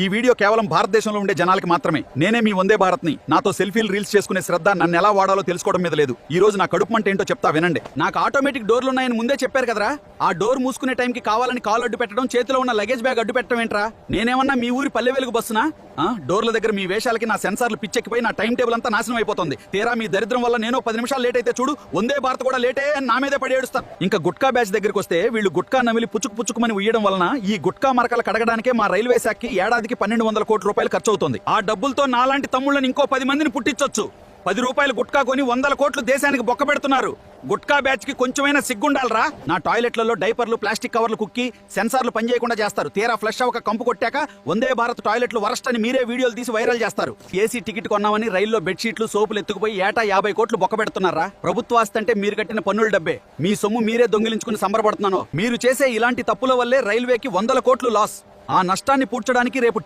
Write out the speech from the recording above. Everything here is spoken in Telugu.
ఈ వీడియో కేవలం భారతదేశంలో ఉండే జనాలకి మాత్రమే. నేనే మీ వందే భారత్ ని. నాతో సెల్ఫీలు రీల్స్ చేసుకునే శ్రద్ధ నన్ను ఎలా వాడాలో తెలుసుకోవడం మీద లేదు. ఈ రోజు నా కడుపు మంట ఏంటో చెప్తా వినండి. నాకు ఆటోమేటిక్ డోర్లు ఉన్నాయని ముందే చెప్పారు కదరా. ఆ డోర్ మూసుకునే టైంకి కావాలని కాల్ అడ్డు పెట్టడం, చేతిలో ఉన్న లగేజ్ బ్యాగ్ అడ్డు పెట్టడం ఏంట్రా? నేనేమన్నా మీ ఊరి పల్లె వెలుగు బస్సునా? డోర్ల దగ్గర మీ వేషాలకి నా సెన్సార్లు పిచ్చెక్కిపోయి నా టైం టేబుల్ అంతా నాశనం అయిపోతుంది. తీరా మీ దరిద్రం వల్ల నేను 10 నిమిషాలు లేట్ అయితే చూడు, వందే భారత్ కూడా లేటే అని నా మీదే పడి ఏడుస్తాను. ఇంకా గుట్కా బ్యాచ్ దగ్గరికి వస్తే వీళ్ళు గుట్కా నమిలి పుచ్చుకుమని ఉయ్యడం వలన ఈ గుట్కా మరకలు కడగడానికే మా రైల్వే శాఖకి ఏడాదికి 1200 కోట్ల రూపాయలు ఖర్చు అవుతుంది. ఆ డబ్బులతో నాలాంటి తమ్ముళ్ళని ఇంకో 10 మందిని పుట్టించొచ్చు. 10 రూపాయలు గుట్కా కొని 100 కోట్లు దేశానికి బొక్క పెడుతున్నారు. గుట్కా బ్యాచ్ కి కొంచెమైనా సిగ్గుండాలరా. నా టాయిలెట్లలో డైపర్లు, ప్లాస్టిక్ కవర్లు కుక్కి సెన్సార్లు పనిచేయకుండా చేస్తారు. తీరా ఫ్లష్ అవ్వక కంపు కొట్టాక వందే భారత్ టాయిలెట్లు వరస్ట్ అని మీరే వీడియోలు తీసి వైరల్ చేస్తారు. ఏసీ టికెట్ కొన్నామని రైల్లో బెడ్షీట్లు, సోపులు ఎత్తుకుపోయి ఏటా 50 కోట్లు బొక్క పెడుతున్నారా? ప్రభుత్వ ఆస్తి అంటే మీరు కట్టిన పన్నుల డబ్బే. మీ సొమ్ము మీరే దొంగిలించుకుని సంబరపడుతున్నాను. మీరు చేసే ఇలాంటి తప్పుల వల్లే రైల్వేకి 100 కోట్లు లాస్. ఆ నష్టాన్ని పూడ్చడానికి రేపు